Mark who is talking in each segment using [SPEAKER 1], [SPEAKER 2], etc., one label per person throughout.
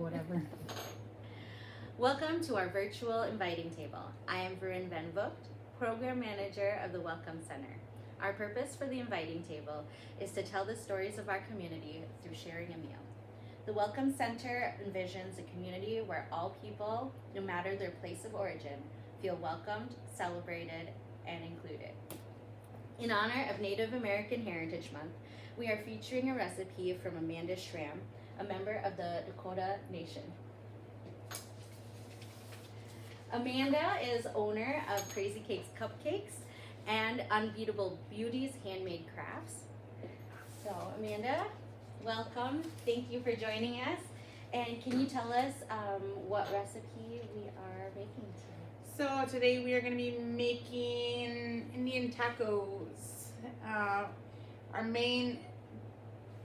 [SPEAKER 1] Whatever.
[SPEAKER 2] Welcome to our virtual inviting table. I am Verin Van Vogt, Program Manager of the Welcome Center. Our purpose for the inviting table is to tell the stories of our community through sharing a meal. The Welcome Center envisions a community where all people, no matter their place of origin, feel welcomed, celebrated, and included. In honor of Native American Heritage Month, we are featuring a recipe from Amanda Schramm, a member of the Dakota Nation. Amanda is owner of Crazy Cakes Cupcakes and Unbeatable Beauties Handmade Crafts. So Amanda, welcome. Thank you for joining us. And can you tell us what recipe we are making today?
[SPEAKER 1] So today we are going to be making Indian tacos. Our main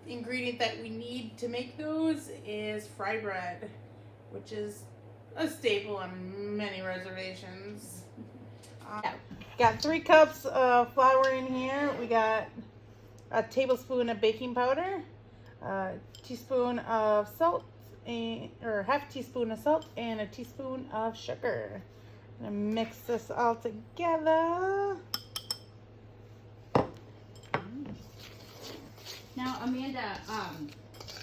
[SPEAKER 1] ingredient that we need to make those is fry bread, which is a staple on many reservations. Got 3 cups of flour in here. We got a tablespoon of baking powder, a teaspoon of salt, or half teaspoon of salt, and a teaspoon of sugar. I'm gonna mix this all together.
[SPEAKER 2] Now, Amanda,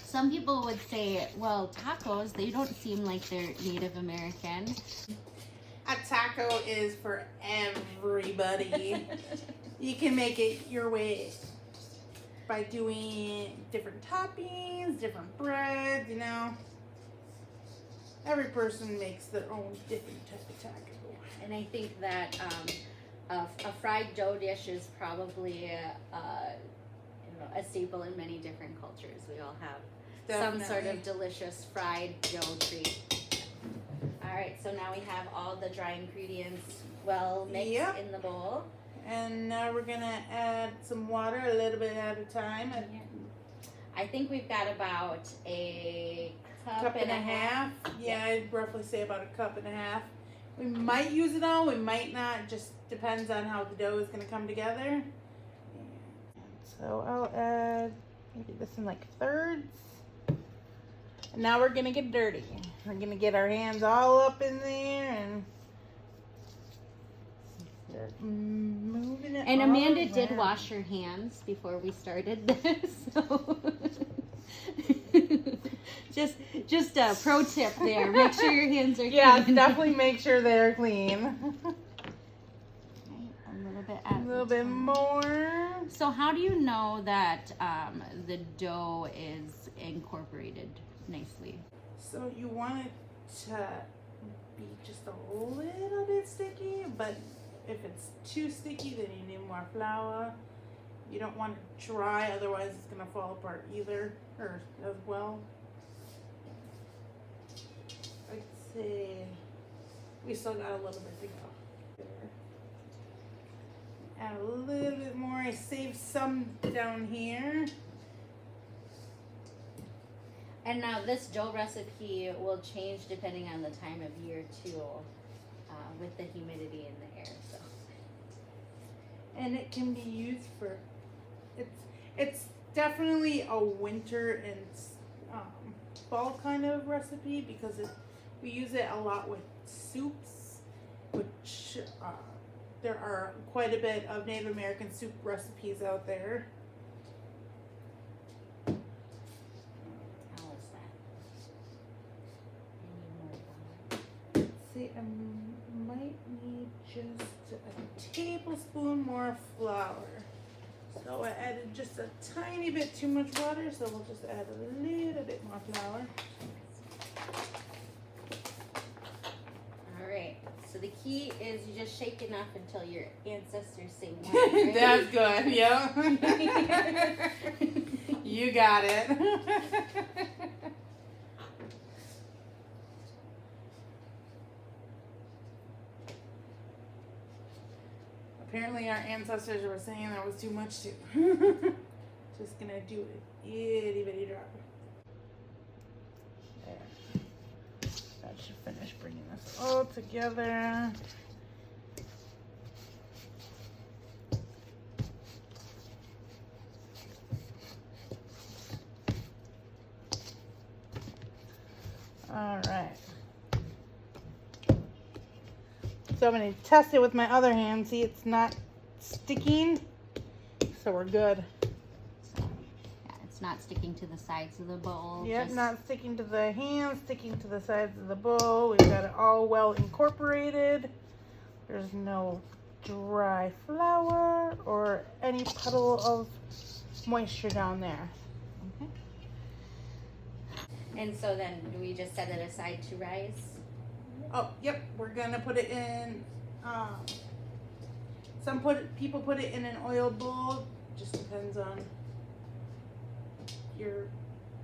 [SPEAKER 2] some people would say, well, tacos, they don't seem like they're Native American.
[SPEAKER 1] A taco is for everybody. You can make it your way by doing different toppings, different breads, you know. Every person makes their own different type of taco.
[SPEAKER 2] And I think that a fried dough dish is probably a staple in many different cultures. We all have some sort of delicious fried dough treat. All right, so now we have all the dry ingredients well mixed in the bowl.
[SPEAKER 1] And now we're gonna add some water a little bit at a time.
[SPEAKER 2] I think we've got about a
[SPEAKER 1] cup and a half. Yeah, I'd roughly say about a cup and a half. We might use it all, we might not. Just depends on how the dough is gonna come together. So I'll add maybe this in like thirds. And now we're gonna get dirty. We're gonna get our hands all up in there and start moving it.
[SPEAKER 2] And Amanda did wash her hands before we started this. So just a pro tip there. Make sure your hands are clean.
[SPEAKER 1] Yeah, definitely make sure they're clean.
[SPEAKER 2] A
[SPEAKER 1] little bit more.
[SPEAKER 2] So how do you know that the dough is incorporated nicely?
[SPEAKER 1] So you want it to be just a little bit sticky, but if it's too sticky, then you need more flour. You don't want it dry, otherwise it's gonna fall apart either, or as well. I'd say we still got a little bit to go. Add a little bit more. I saved some down here.
[SPEAKER 2] And now this dough recipe will change depending on the time of year too, with the humidity in the air. So,
[SPEAKER 1] and it can be used for. It's definitely a winter and fall kind of recipe because we use it a lot with soups, which. There are quite a bit of Native American soup recipes out there.
[SPEAKER 2] How is that?
[SPEAKER 1] Let's see, I might need just a tablespoon more flour. So I added just a tiny bit too much water, so we'll just add a little bit more flour.
[SPEAKER 2] All right. So the key is you just shake enough until your ancestors say one, right?
[SPEAKER 1] That's good, yeah. You got it. Apparently our ancestors were saying that was too much too. Just gonna do a itty bitty drop. There. That should finish bringing this all together. All right. So I'm going to test it with my other hand. See, it's not sticking. So we're good.
[SPEAKER 2] So, yeah, it's not sticking to the sides of the bowl.
[SPEAKER 1] Yep, not sticking to the hand, sticking to the sides of the bowl. We've got it all well incorporated. There's no dry flour or any puddle of moisture down there.
[SPEAKER 2] Okay. And so then do we just set it aside to rise?
[SPEAKER 1] Oh, yep. We're gonna put it in. People put it in an oil bowl. Just depends on your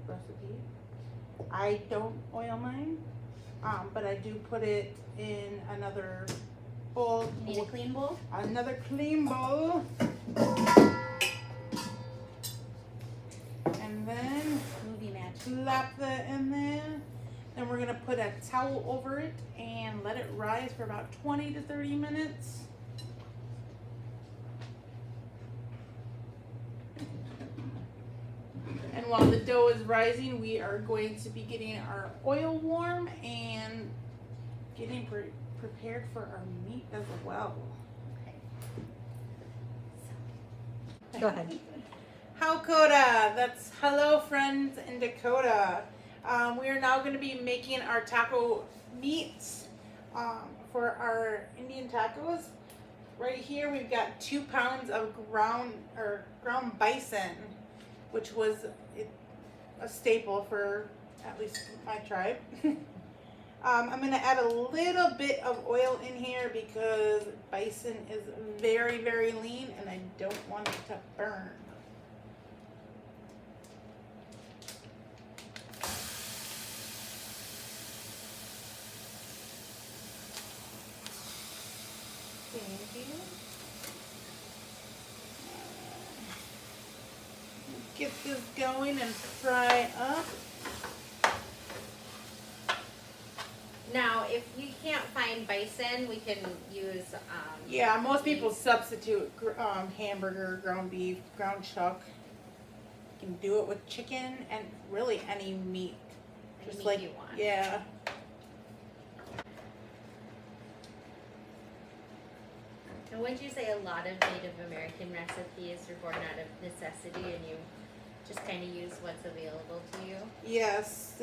[SPEAKER 1] recipe. I don't oil mine, but I do put it in another bowl.
[SPEAKER 2] You need a clean bowl?
[SPEAKER 1] Another clean bowl. And then
[SPEAKER 2] Movie match.
[SPEAKER 1] slap that in there. Then we're gonna put a towel over it and let it rise for about 20 to 30 minutes. And while the dough is rising, we are going to be getting our oil warm and getting prepared for our meat as well.
[SPEAKER 2] Okay. Go ahead.
[SPEAKER 1] Howcoda, that's hello friends in Dakota. We are now going to be making our taco meats for our Indian tacos. Right here we've got 2 pounds of ground bison, which was a staple for at least my tribe. I'm going to add a little bit of oil in here because bison is very, very lean and I don't want it to burn. Thank you. Get this going and fry up.
[SPEAKER 2] Now, if you can't find bison, we can use.
[SPEAKER 1] Yeah, most people substitute hamburger, ground beef, ground chuck. You can do it with chicken and really any meat.
[SPEAKER 2] Any
[SPEAKER 1] Just
[SPEAKER 2] meat
[SPEAKER 1] like
[SPEAKER 2] you want.
[SPEAKER 1] Yeah.
[SPEAKER 2] And wouldn't you say a lot of Native American recipes are born out of necessity, and you just kind of use what's available to you?
[SPEAKER 1] Yes.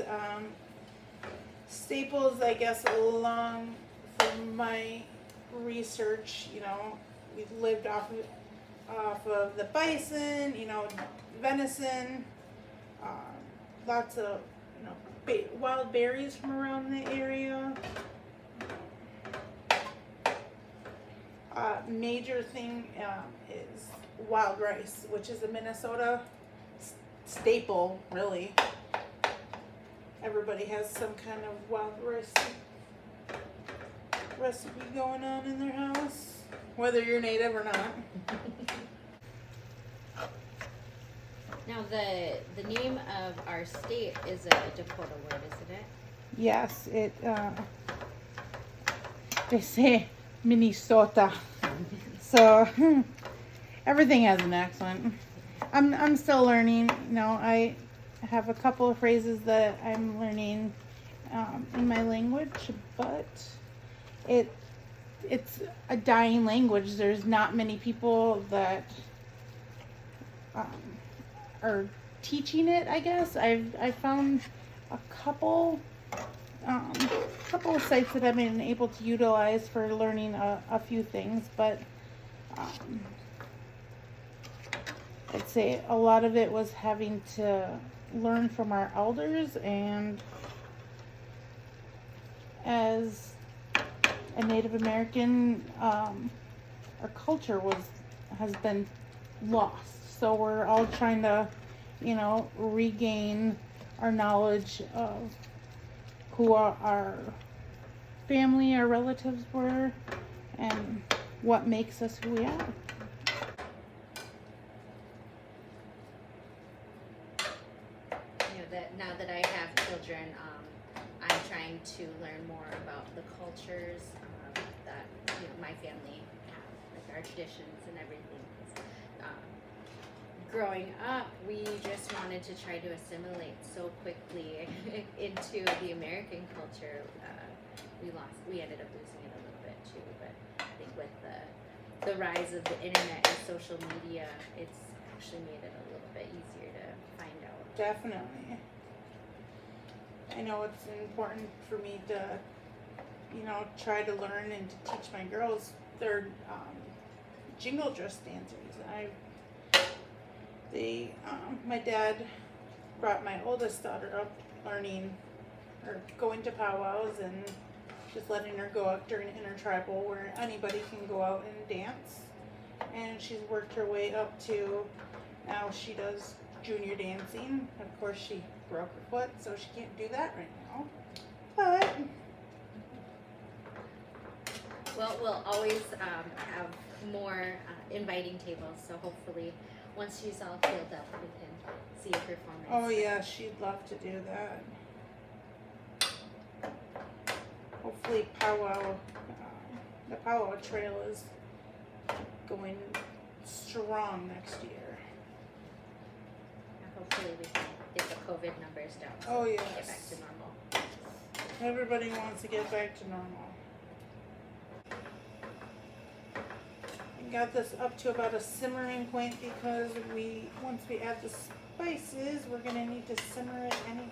[SPEAKER 1] Staples, I guess, along from my research, we've lived off of the bison, venison, lots of, wild berries from around the area. Major thing is wild rice, which is a Minnesota staple, really. Everybody has some kind of wild rice recipe going on in their house, whether you're native or not.
[SPEAKER 2] Now, the name of our state is a Dakota word, isn't it?
[SPEAKER 1] Yes, they say Minnesota. So everything has an accent. I'm still learning. I have a couple of phrases that I'm learning in my language, but it's a dying language. There's not many people that are teaching it, I guess. I found a couple of sites that I've been able to utilize for learning a few things, but I'd say a lot of it was having to learn from our elders, and as a Native American, our culture has been lost. So we're all trying to, regain our knowledge of who our family, our relatives were, and what makes us who we are.
[SPEAKER 2] Now that I have children, I'm trying to learn more about the cultures that my family have, like our traditions and everything. growing up, we just wanted to try to assimilate so quickly into the American culture. We ended up losing it a little bit too, but I think with the rise of the internet and social media, it's actually made it a little bit easier to find out.
[SPEAKER 1] Definitely. I know it's important for me to, try to learn and to teach my girls. They're jingle dress dancers. My dad brought my oldest daughter up learning or going to powwows and just letting her go out during intertribal where anybody can go out and dance. And she's worked her way up to now she does junior dancing. Of course, she broke her foot, so she can't do that right now. But
[SPEAKER 2] well, we'll always have more inviting tables, so hopefully once she's all healed up, we can see a performance.
[SPEAKER 1] oh yeah, she'd love to do that. Hopefully the powwow trail is going strong next year.
[SPEAKER 2] Hopefully we can get the COVID numbers down. So
[SPEAKER 1] Oh
[SPEAKER 2] we can
[SPEAKER 1] yes.
[SPEAKER 2] get back to normal.
[SPEAKER 1] Everybody wants to get back to normal. I got this up to about a simmering point because once we add the spices, we're gonna need to simmer it anyways.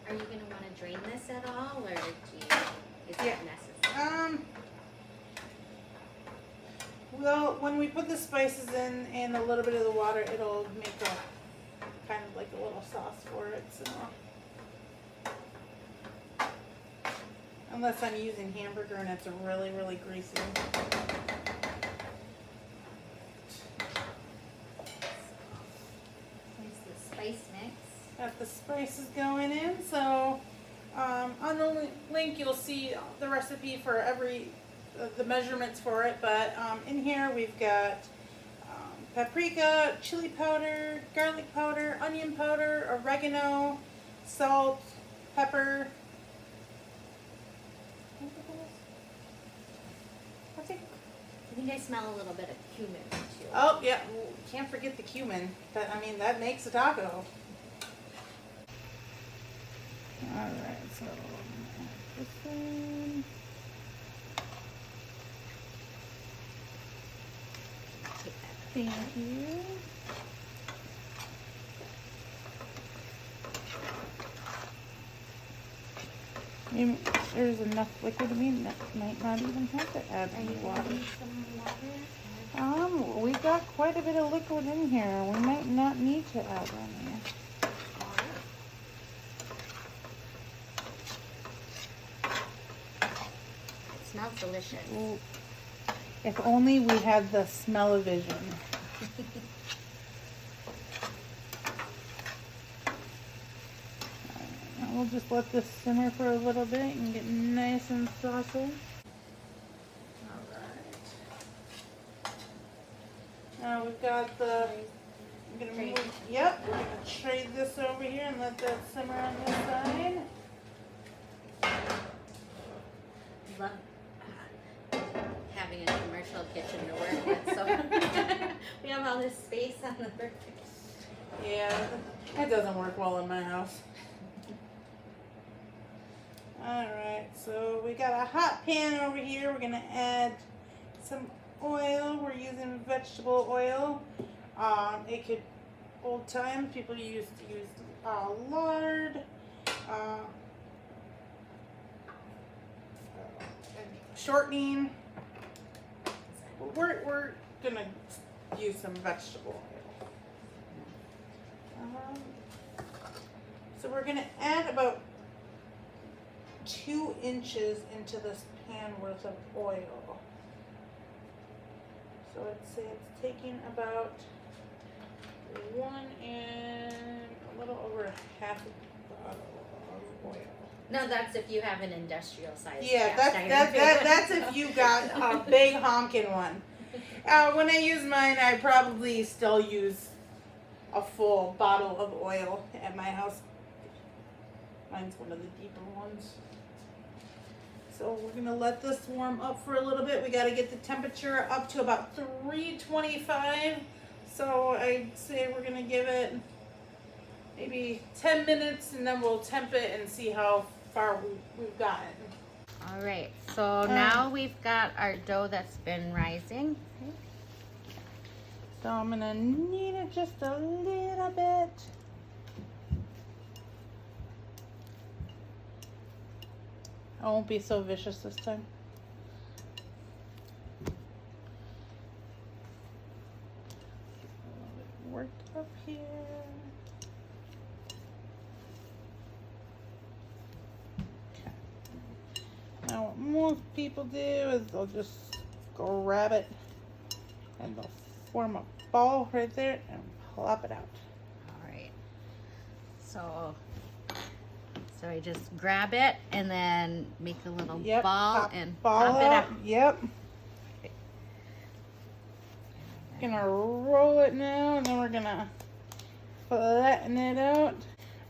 [SPEAKER 2] Are you gonna want to drain this at all, or is
[SPEAKER 1] Yeah.
[SPEAKER 2] it necessary?
[SPEAKER 1] Well, when we put the spices in and a little bit of the water, it'll make a kind of like a little sauce for it. So, unless I'm using hamburger and it's really, really greasy.
[SPEAKER 2] Here's the spice mix.
[SPEAKER 1] Got the spices going in. So, on the link you'll see the recipe for the measurements for it, but in here we've got paprika, chili powder, garlic powder, onion powder, oregano, salt, pepper. I think
[SPEAKER 2] I smell a little bit of cumin too.
[SPEAKER 1] oh yeah, can't forget the cumin. That makes a taco. Alright, so this one. Thank you. There's enough liquid to me that might not even have to add any water.
[SPEAKER 2] Some water?
[SPEAKER 1] We got quite a bit of liquid in here. We might not need to add any.
[SPEAKER 2] It smells delicious.
[SPEAKER 1] Ooh. If only we had the smell-o-vision. We'll just let this simmer for a little bit and get nice and saucy. Alright. Now we've got I'm gonna move, yep, we're gonna trade this over here and let that simmer on this side.
[SPEAKER 2] Love having a commercial kitchen to work with, so we have all this space on the burner.
[SPEAKER 1] Yeah, it doesn't work well in my house. Alright, so we got a hot pan over here. We're going to add some oil. We're using vegetable oil. Old times, people used to use lard. And shortening. We're going to use some vegetable oil. So we're going to add about 2 inches into this pan worth of oil. So let's say it's taking about 1 and a little over half a bottle of oil.
[SPEAKER 2] No, that's if you have an industrial size.
[SPEAKER 1] Yeah,
[SPEAKER 2] cast iron.
[SPEAKER 1] that's if you got a big honking one. When I use mine, I probably still use a full bottle of oil at my house. Mine's one of the deeper ones. So we're gonna let this warm up for a little bit. We gotta get the temperature up to about 325. So I'd say we're gonna give it maybe 10 minutes and then we'll temp it and see how far we've gotten.
[SPEAKER 2] All right, so now we've got our dough that's been rising.
[SPEAKER 1] So I'm gonna knead it just a little bit. I won't be so vicious this time. Worked up here. Okay. Now what most people do is they'll just grab it and they'll form a ball right there and plop it out.
[SPEAKER 2] All right, so I just grab it and then make a little ball and pop it out.
[SPEAKER 1] Yep. Gonna roll it now, and then we're gonna flatten it out.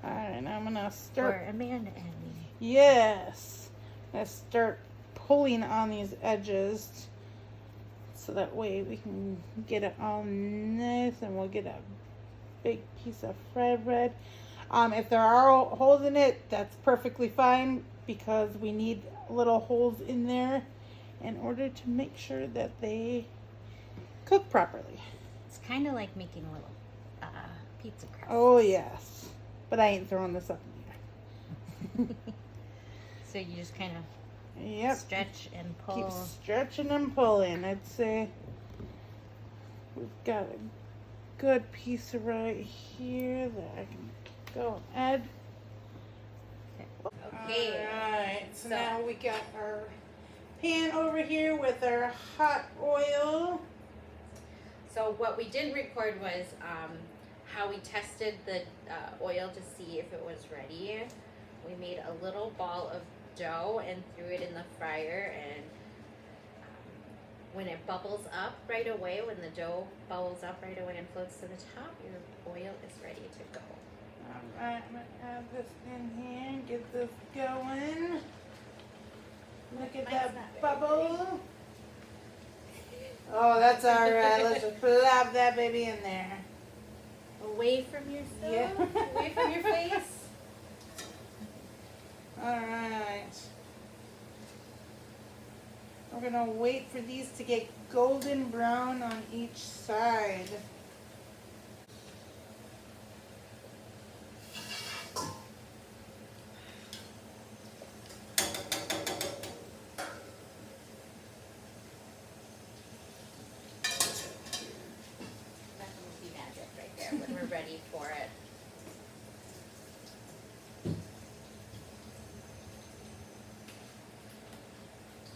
[SPEAKER 1] All right, now I'm gonna start.
[SPEAKER 2] For Amanda and me.
[SPEAKER 1] Yes. I'm gonna start pulling on these edges, so that way we can get it all nice, and we'll get a big piece of fried bread. If there are holes in it, that's perfectly fine, because we need little holes in there in order to make sure that they cook properly.
[SPEAKER 2] It's kind of like making a little pizza crust.
[SPEAKER 1] Oh yes, but I ain't throwing this up in the air.
[SPEAKER 2] So you just kind of stretch and pull.
[SPEAKER 1] Keep stretching and pulling. I'd say we've got a good piece right here that I can go and add.
[SPEAKER 2] Okay.
[SPEAKER 1] Alright, so now we got our pan over here with our hot oil.
[SPEAKER 2] So what we didn't record was how we tested the oil to see if it was ready. We made a little ball of dough and threw it in the fryer, and when it bubbles up right away, when the dough bubbles up right away and floats to the top, your oil is ready to go.
[SPEAKER 1] Alright, I'm going to add this in here and get this going. Look at that bubble. Oh, that's alright. Let's just plop that baby in there.
[SPEAKER 2] Away from yourself.
[SPEAKER 1] Yeah.
[SPEAKER 2] Away from your face.
[SPEAKER 1] Alright. We're going to wait for these to get golden brown on each side.
[SPEAKER 2] When we're ready for it.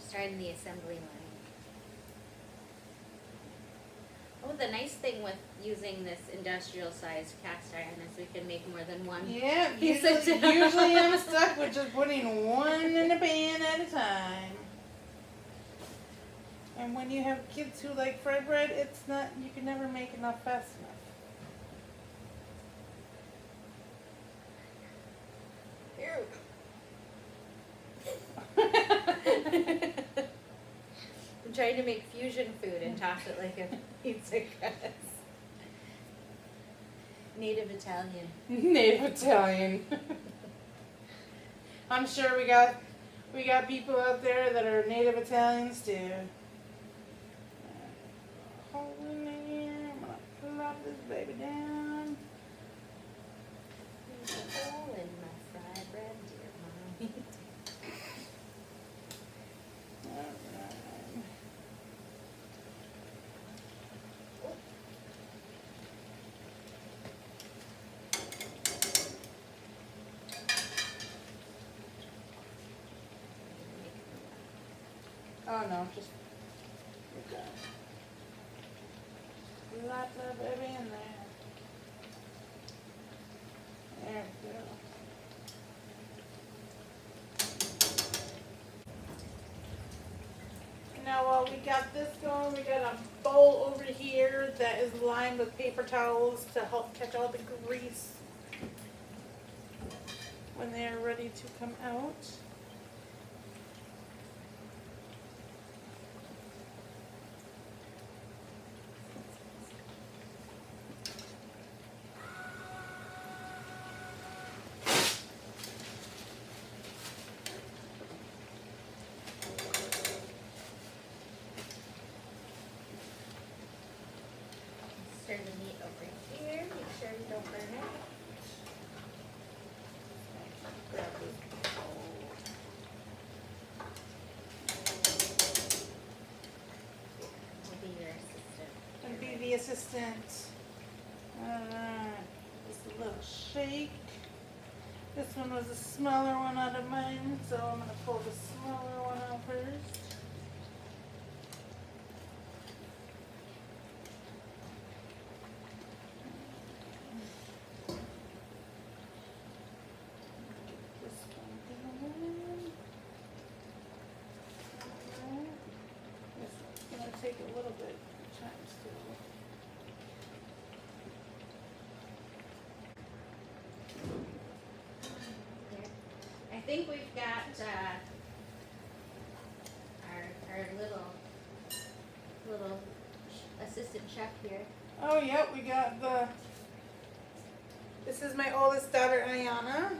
[SPEAKER 2] Starting the assembly line. Oh, the nice thing with using this industrial sized cast iron is we can make more than one.
[SPEAKER 1] Yeah,
[SPEAKER 2] piece of dough.
[SPEAKER 1] usually I'm stuck with just putting one in the pan at a time. And when you have kids who like fried bread, it's not, you can never make enough fast enough.
[SPEAKER 2] I'm trying to make fusion food and toss it like a pizza crust. Native Italian.
[SPEAKER 1] Native Italian. I'm sure we got people out there that are native Italians too. Hold in there. I'm gonna plop this baby down.
[SPEAKER 2] There's a hole in my fried bread, dear mommy.
[SPEAKER 1] Alright. Oh no, just you're done. Plop that baby in there. There we go. Now while we got this going, we got a bowl over here that is lined with paper towels to help catch all the grease when they're ready to come out.
[SPEAKER 2] Stir the meat over here. Make sure you don't burn it.
[SPEAKER 1] Grab this bowl.
[SPEAKER 2] I'll be your assistant.
[SPEAKER 1] And be the assistant. Just a little shake. This one was a smaller one out of mine, so I'm going to pull the smaller one out first. This one down. This one's going to take a little bit of time still.
[SPEAKER 2] I think we've got our little assistant chef here.
[SPEAKER 1] Oh, yep, we got this is my oldest daughter, Ayana.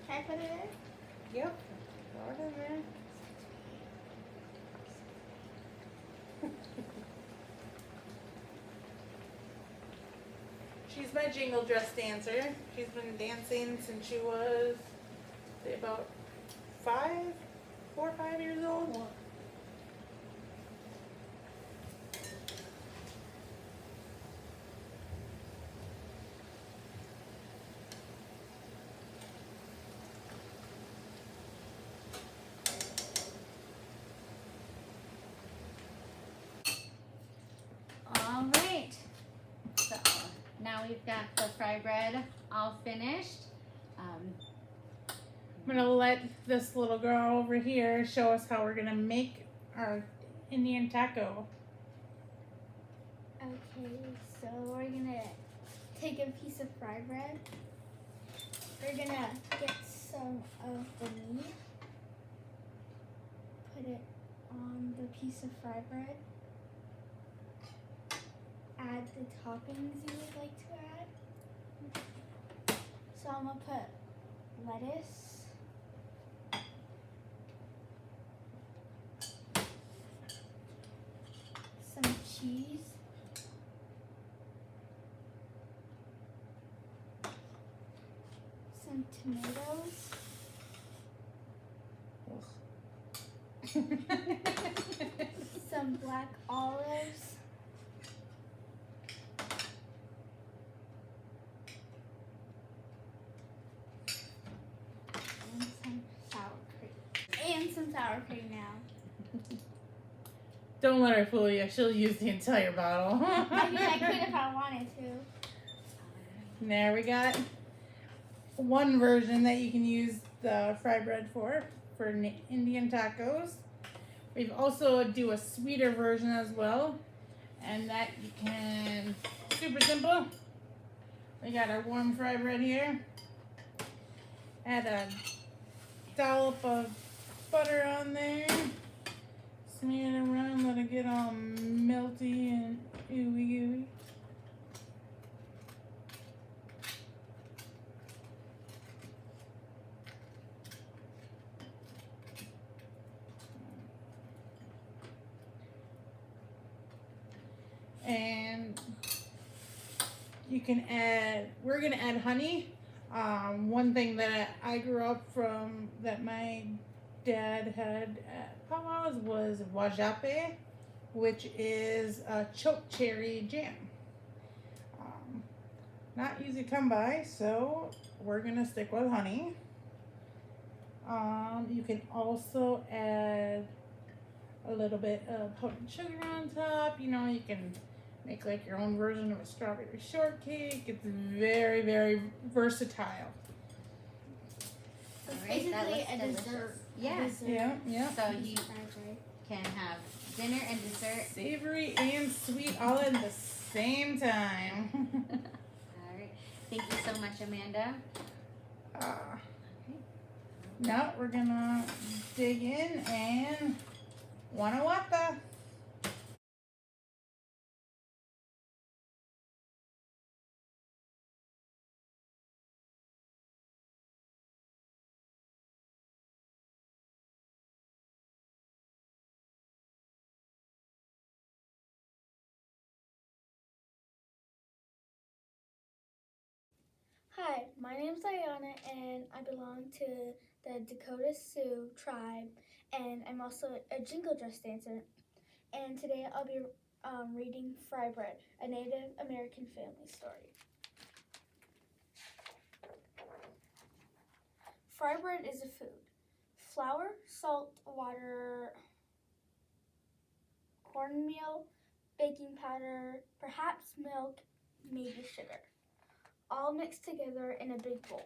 [SPEAKER 2] Can I put it in?
[SPEAKER 1] Yep. Throw it in there. She's my jingle dress dancer. She's been dancing since she was, say, about 4 or 5 years old.
[SPEAKER 2] All right. So now we've got the fry bread all finished.
[SPEAKER 1] I'm gonna let this little girl over here show us how we're gonna make our Indian taco.
[SPEAKER 3] Okay, so we're gonna take a piece of fry bread. We're gonna get some of the meat, put it on the piece of fry bread, add the toppings you would like to add. So I'm gonna put lettuce, some cheese, some tomatoes, some black olives, and some sour cream. And some sour cream now.
[SPEAKER 1] Don't let her fool you. She'll use the entire bottle.
[SPEAKER 3] I mean, I could if I wanted to.
[SPEAKER 1] There we got one version that you can use the fry bread for Indian tacos. We've also do a sweeter version as well, and that you can, super simple. We got our warm fry bread here. Add a dollop of butter on there. Smear it around, let it get all melty and ooey gooey. And you can add, we're gonna add honey. One thing that I grew up from that my dad had at Papa's was wajape, which is a choke cherry jam. Not easy to come by, so we're gonna stick with honey. You can also add a little bit of powdered sugar on top. You know, you can make like your own version of a strawberry shortcake. It's very, very versatile.
[SPEAKER 3] So it's
[SPEAKER 2] All right, that
[SPEAKER 3] basically
[SPEAKER 2] looks
[SPEAKER 3] a
[SPEAKER 2] delicious.
[SPEAKER 3] dessert.
[SPEAKER 2] Yeah.
[SPEAKER 3] A dessert
[SPEAKER 1] Yeah, yeah.
[SPEAKER 2] So
[SPEAKER 3] piece
[SPEAKER 2] you
[SPEAKER 3] of fry bread.
[SPEAKER 2] can have dinner and dessert.
[SPEAKER 1] Savory and sweet all at the same time.
[SPEAKER 2] All right. Thank you so much, Amanda.
[SPEAKER 1] Now we're gonna dig in and wanawata.
[SPEAKER 3] Hi, my name's Ayana and I belong to the Dakota Sioux tribe, and I'm also a jingle dress dancer. And today I'll be reading Fry Bread, a Native American family story. Fry bread is a food. Flour, salt, water, cornmeal, baking powder, perhaps milk, maybe sugar, all mixed together in a big bowl.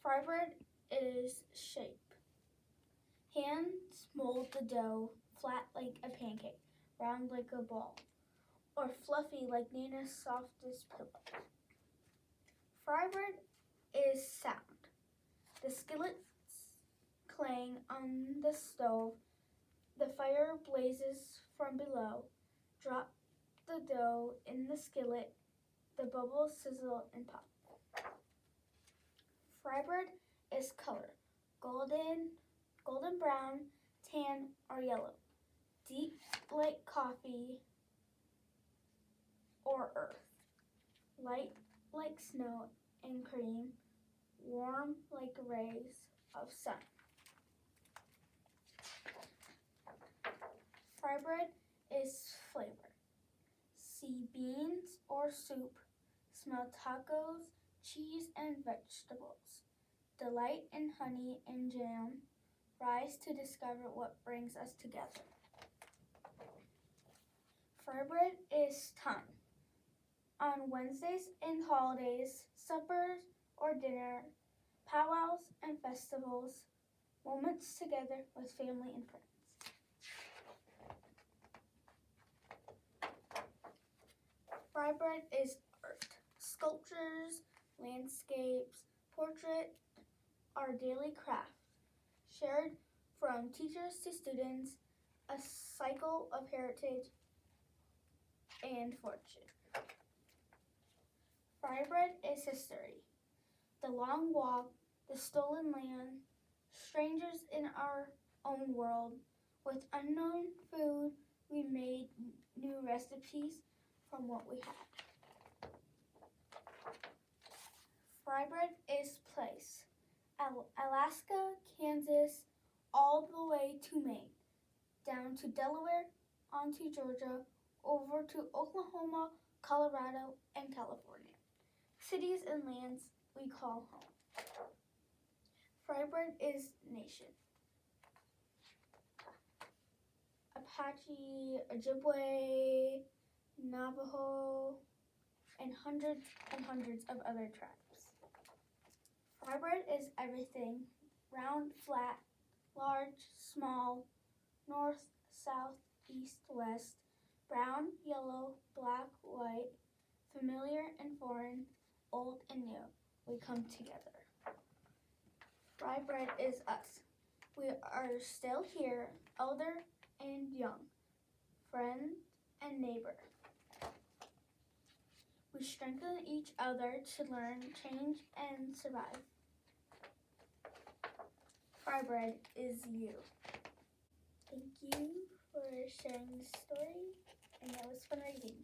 [SPEAKER 3] Fry bread is shape. Hands mold the dough flat like a pancake, round like a ball, or fluffy like Nana's softest pillow. Fry bread is sound. The skillets clang on the stove. The fire blazes from below. Drop the dough in the skillet. The bubbles sizzle and pop. Fry bread is color. Golden brown, tan, or yellow. Deep like coffee or earth. Light like snow and cream. Warm like rays of sun. Fry bread is flavor. See beans or soup. Smell tacos, cheese, and vegetables. Delight in honey and jam. Rise to discover what brings us together. Fry bread is time. On Wednesdays and holidays, suppers or dinner, powwows and festivals, moments together with family and friends. Fry bread is art. Sculptures, landscapes, portrait, our daily craft, shared from teachers to students, a cycle of heritage and fortune. Fry bread is history. The long walk, the stolen land, strangers in our own world. With unknown food, we made new recipes from what we had. Fry bread is place. Alaska, Kansas, all the way to Maine, down to Delaware, onto Georgia, over to Oklahoma, Colorado, and California. Cities and lands we call home. Fry bread is nation. Apache, Ojibwe, Navajo, and hundreds of other tribes. Fry bread is everything. Round, flat, large, small, north, south, east, west, brown, yellow, black, white, familiar and foreign, old and new. We come together. Fry bread is us. We are still here, elder and young, friend and neighbor. We strengthen each other to learn, change, and survive. Fry bread is you. Thank you for sharing this story, and it was fun reading.